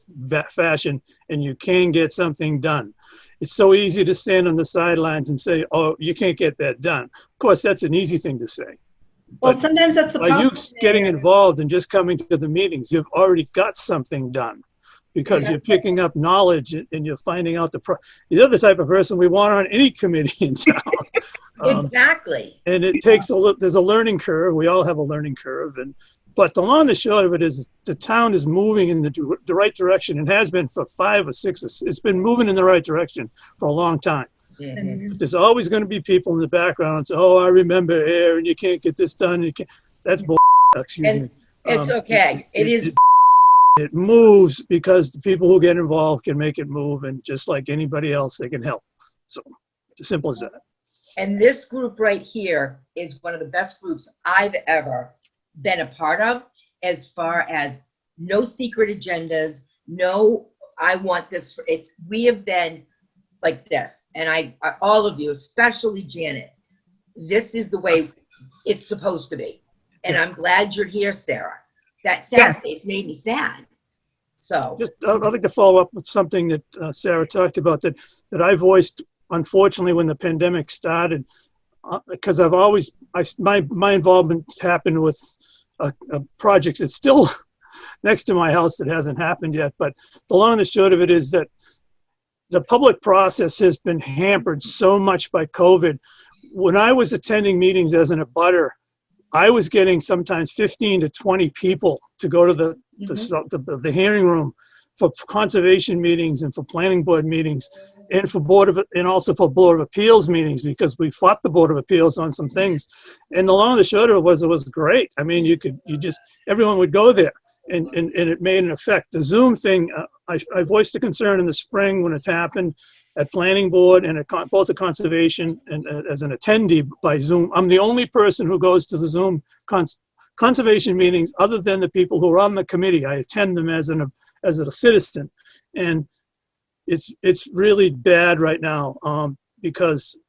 fashion and you can get something done. It's so easy to stand on the sidelines and say, oh, you can't get that done. Of course, that's an easy thing to say. Well, But sometimes that's the by problem. you getting involved and just coming to the meetings, you've already got something done, because you're picking up knowledge and you're finding out you're the type of person we want on any committee in town. Exactly. And it takes there's a learning curve. We all have a learning curve. But the long and short of it is the town is moving in the right direction, and has been for 5 or 6. It's been moving in the right direction for a long time. Mhm. There's always going to be people in the background and say, oh, I remember here, and you can't get this done. That's bull. Excuse And me. it's okay. It is. It moves because the people who get involved can make it move, and just like anybody else, they can help. So, as simple as that. And this group right here is one of the best groups I've ever been a part of, as far as no secret agendas, no, I want this for it. We have been like this, and all of you, especially Janet, this is the way it's supposed to be. And I'm glad you're here, Sarah. That sad face made me sad. So I'd like to follow up with something that Sarah talked about that I voiced, unfortunately, when the pandemic started, because I've always, my involvement happened with a project that's still next to my house that hasn't happened yet. But the long and the short of it is that the public process has been hampered so much by COVID. When I was attending meetings as an abutter, I was getting sometimes 15 to 20 people to go to the hearing room for conservation meetings and for planning board meetings, and also for Board of Appeals meetings, because we fought the Board of Appeals on some things. And the long and the short of it was great. I mean, everyone would go there, and it made an effect. The Zoom thing, I voiced a concern in the spring when it happened at planning board and at both the conservation and as an attendee by Zoom. I'm the only person who goes to the Zoom conservation meetings other than the people who are on the committee. I attend them as a citizen, and it's really bad right now because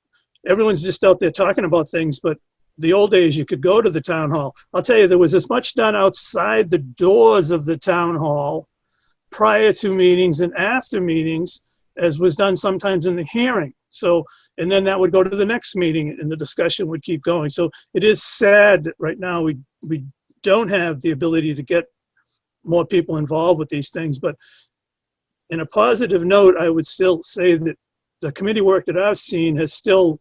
everyone's just out there talking about things. But the old days, you could go to the town hall. I'll tell you, there was as much done outside the doors of the town hall prior to meetings and after meetings as was done sometimes in the hearing. So, and then that would go to the next meeting and the discussion would keep going. So it is sad that right now we don't have the ability to get more people involved with these things. But in a positive note, I would still say that the committee work that I've seen has still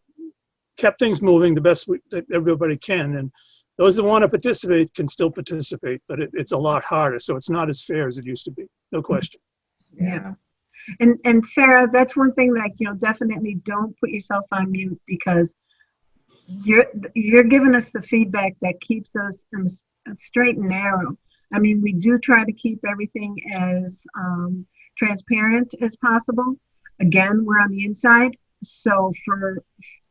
kept things moving the best that everybody can. And those that want to participate can still participate, but it's a lot harder. So it's not as fair as it used to be. No question. Yeah. And Sarah, that's one thing that, definitely don't put yourself on mute, because you're giving us the feedback that keeps us in straight and narrow. I mean, we do try to keep everything as transparent as possible. Again, we're on the inside. So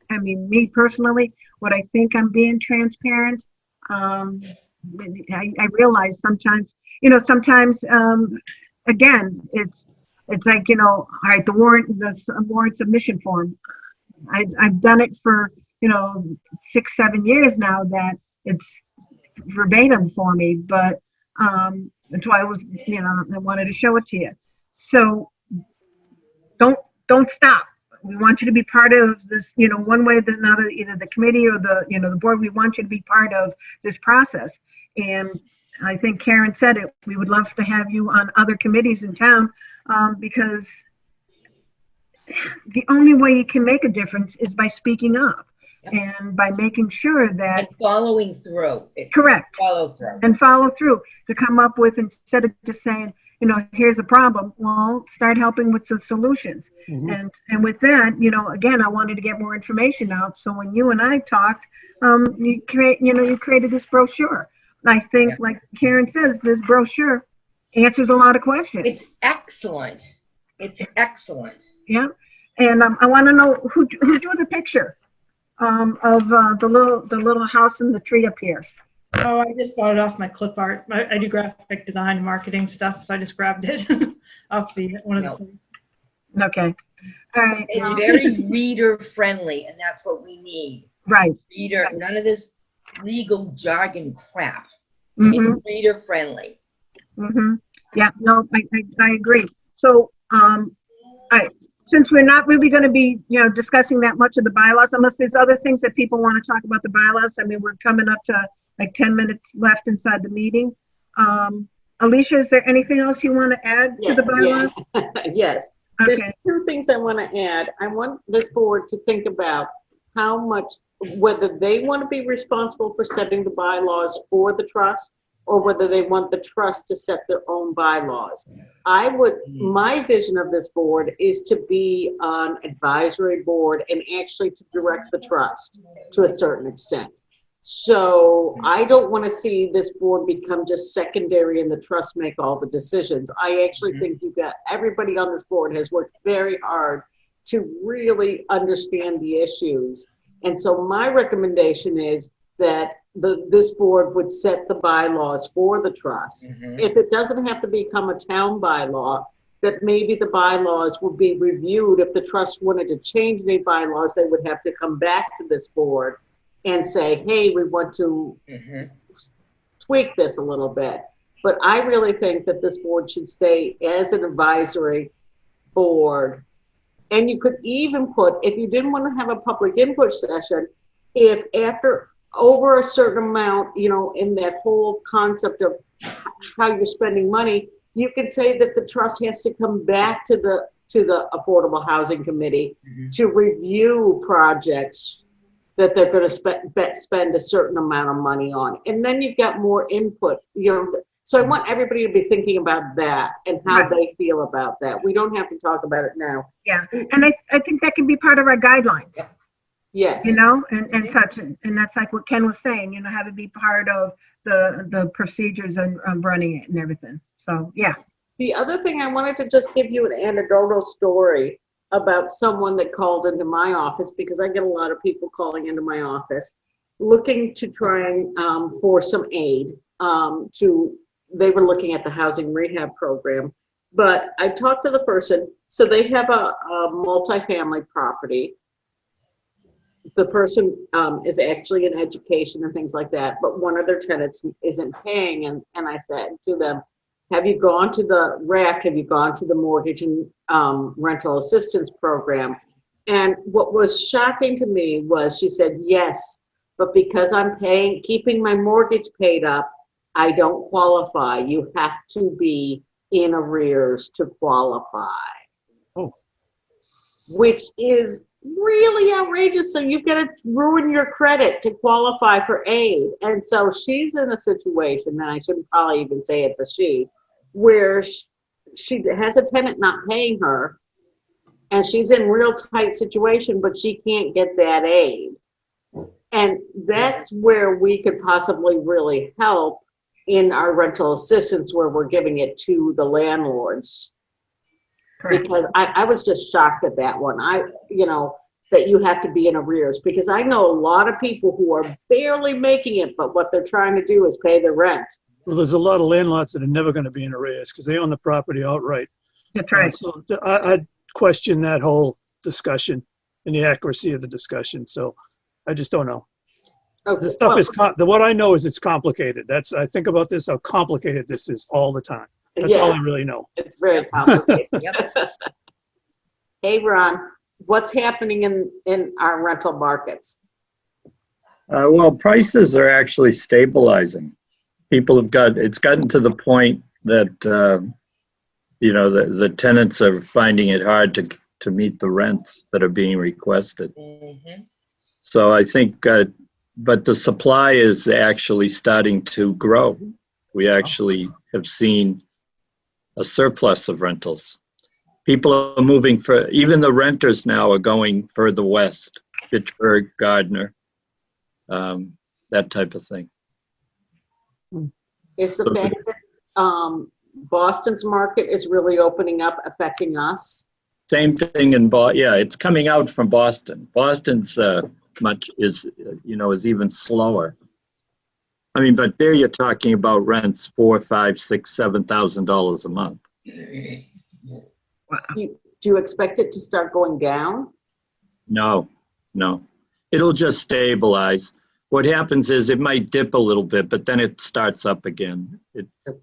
I mean, me personally, what I think I'm being transparent, I realize sometimes, again, it's like, all right, the warrant submission form. I've done it for, 6, 7 years now that it's verbatim for me, but that's why I wanted to show it to you. So don't stop. We want you to be part of this, one way or another, either the committee or the board. We want you to be part of this process. And I think Karen said it. We would love to have you on other committees in town because the only way you can make a difference is by speaking up and by making sure that And following through. correct Follow through. and follow through to come up with, instead of just saying, here's a problem. Well, start helping with some solutions. Mhm. And with that, again, I wanted to get more information out. So when you and I talked, you created this brochure. I think, Yeah. like Karen says, this brochure answers a lot of questions. It's excellent. It's excellent. Yeah. And I want to know who drew the picture of the little house and the tree up here. Oh, I just bought it off my clip art. I do graphic design and marketing stuff, so I just grabbed it off one of the No. things. Okay. All right. It's well, very reader friendly, and that's what we need. right. Reader, none of this legal jargon crap. Mm-hmm. It's reader friendly. Mm-hmm. Yeah, no, I agree. So, since we're not really going to be, discussing that much of the bylaws, unless there's other things that people want to talk about the bylaws. I mean, we're coming up to like 10 minutes left inside the meeting. Alicia, is there anything else you want to add to the bylaws? Yes. There's Okay. 2 things I want to add. I want this board to think about whether they want to be responsible for setting the bylaws for the trust or whether they want the trust to set their own bylaws. My vision of this board is to be an advisory board and actually to direct the trust to a certain extent. So I don't want to see this board become just secondary and the trust make all the decisions. I actually think everybody on this board has worked very hard to really understand the issues. And so my recommendation is that this board would set the bylaws for the trust. Mhm. If it doesn't have to become a town bylaw, that maybe the bylaws would be reviewed. If the trust wanted to change any bylaws, they would have to come back to this board and say, hey, we want to Mhm. tweak this a little bit. But I really think that this board should stay as an advisory board. And you could even put, if you didn't want to have a public input session, if after over a certain amount, in that whole concept of how you're spending money, you could say that the trust has to come back to the Affordable Housing Committee to review projects that they're going to spend a certain amount of money on. And then you've got more input, So I want everybody to be thinking about that and how they feel about that. We don't have to talk about it now. Yeah. And I think that can be part of our guidelines. Yes. And such, and that's like what Ken was saying, have it be part of the procedures and running it and everything. So, yeah. The other thing, I wanted to just give you an anecdotal story about someone that called into my office, because I get a lot of people calling into my office looking to try and for some aid. They were looking at the housing rehab program, but I talked to the person. So they have a multifamily property. The person is actually in education and things like that, but one of their tenants isn't paying. And I said to them, have you gone to the RAC? Have you gone to the mortgage and rental assistance program? And what was shocking to me was she said, yes, but because I'm keeping my mortgage paid up, I don't qualify. You have to be in arrears to qualify. Oh. Which is really outrageous. So you've got to ruin your credit to qualify for aid. And so she's in a situation, and I shouldn't probably even say it's a she, where she has a tenant not paying her, and she's in real tight situation, but she can't get that aid. And that's where we could possibly really help in our rental assistance, where we're giving it to the landlords. Correct. Because I was just shocked at that one. That you have to be in arrears, because I know a lot of people who are barely making it, but what they're trying to do is pay their rent. Well, there's a lot of landlords that are never going to be in arrears because they own the property outright. That's right. So I'd question that whole discussion and the accuracy of the discussion. So I just don't know. Okay. The stuff is, what I know is it's complicated. I think about this, how complicated this is all the time. That's all I really know. It's very complicated. Yep. Hey, Ron, what's happening in our rental markets? Well, prices are actually stabilizing. It's gotten to the point that, the tenants are finding it hard to meet the rents that are being requested. Mhm. So I think, but the supply is actually starting to grow. We actually have seen a surplus of rentals. People are moving even the renters now are going further west, Fitchburg, Gardner, that type of thing. Is the fact that Boston's market is really opening up affecting us? Same thing yeah, it's coming out from Boston. Boston's is even slower. I mean, but there you're talking about rents $4,000, $5,000, $6,000, $7,000 a month. Wow. Do you expect it to start going down? No. It'll just stabilize. What happens is it might dip a little bit, but then it starts up again.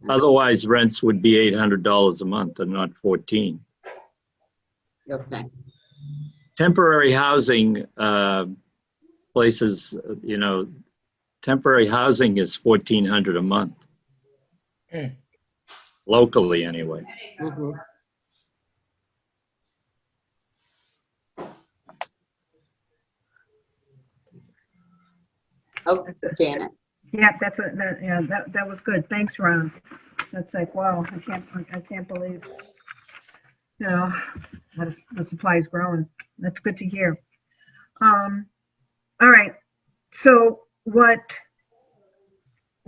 Otherwise, rents would be $800 a month and not 14. Okay. Temporary housing places, temporary housing is $1,400 a month. Mm. Locally, anyway. Mhm. Oh, Janet. Yeah, that was good. Thanks, Ron. That's like, wow, I can't believe, that the supply is growing. That's good to hear. All right. So what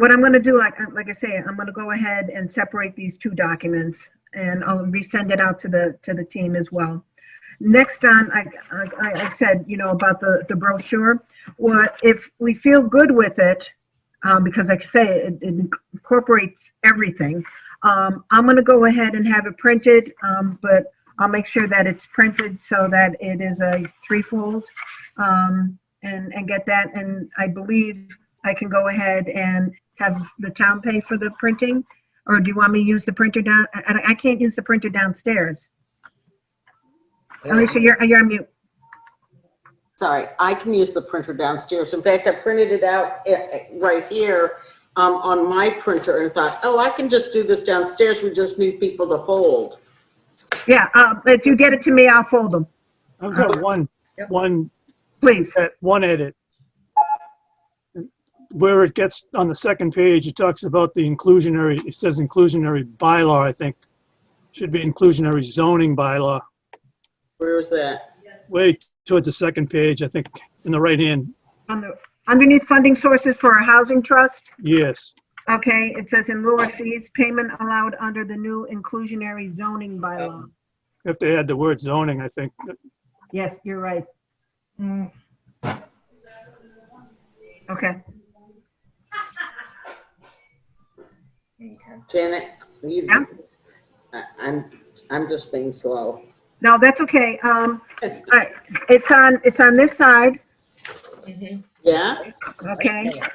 I'm going to do, like I say, I'm going to go ahead and separate these two documents, and I'll resend it out to the team as well. Next on, I said, about the brochure. What if we feel good with it, because like I say, it incorporates everything. I'm going to go ahead and have it printed, but I'll make sure that it's printed so that it is a threefold, and get that. And I believe I can go ahead and have the town pay for the printing, or do you want me to use the printer down? I can't use the printer downstairs. Alicia, you're on mute. Sorry, I can use the printer downstairs. In fact, I printed it out right here on my printer and thought, I can just do this downstairs. We just need people to fold. Yeah, if you get it to me, I'll fold them. I've got one Please. one edit. Where it gets on the second page, it talks about it says inclusionary bylaw, I think. Should be inclusionary zoning bylaw. Where is that? Way towards the second page, I think, in the right hand. Underneath funding sources for a housing trust. Yes. Okay, it says in lieu of fees, payment allowed under the new inclusionary zoning bylaw. You have to add the word zoning, I think. Yes, you're right. Okay. Janet, Yeah? I'm just being slow. No, that's okay. It's on this side, Mhm. Yeah? okay? Yeah.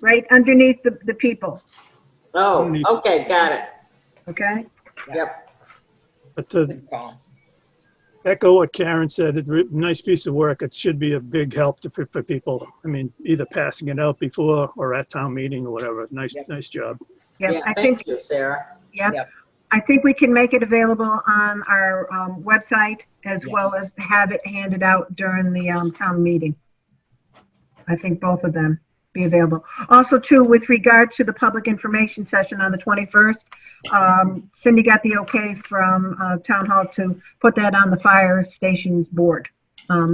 Right underneath the people, Oh, okay, got it. okay? Yep. But to Good call. echo what Karen said, it's a nice piece of work. It should be a big help for people. I mean, either passing it out before or at town meeting or whatever. Nice job. Yeah, Yeah, I think, thank you, Sarah. yeah. Yep. I think we can make it available on our website as Yes. well as have it handed out during the town meeting. I think both of them be available. Also, too, with regard to the public information session on the 21st, Cindy got the okay from Town Hall to put that on the fire station's board,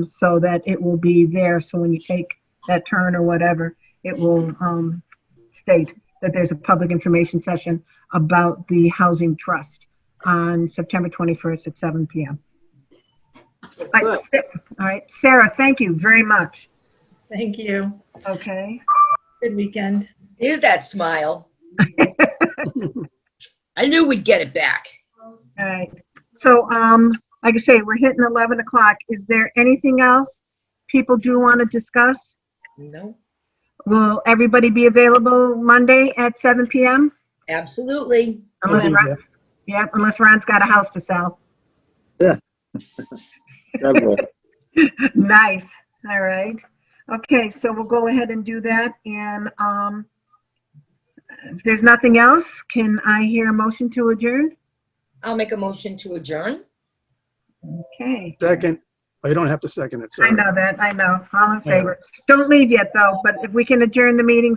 so that it will be there. So when you take that turn or whatever, it will state that there's a public information session about the housing trust on September 21st at 7 p.m. All right, Sarah, thank you very much. Thank you. Okay. Good weekend. Here's that smile. I knew we'd get it back. All right. So, like I say, we're hitting 11 o'clock. Is there anything else people do want to discuss? No, Will everybody be available Monday at 7 p.m.? absolutely. Unless Ron, yeah, unless Ron's got a house to sell. Several. Nice. All right. Okay, so we'll go ahead and do that. And if there's nothing else, can I hear a motion to adjourn? I'll make a motion to adjourn. Okay. Second. Oh, you don't have to second it, I sorry. know that. I know. All in favor. Don't leave yet, though, but if we can adjourn the meeting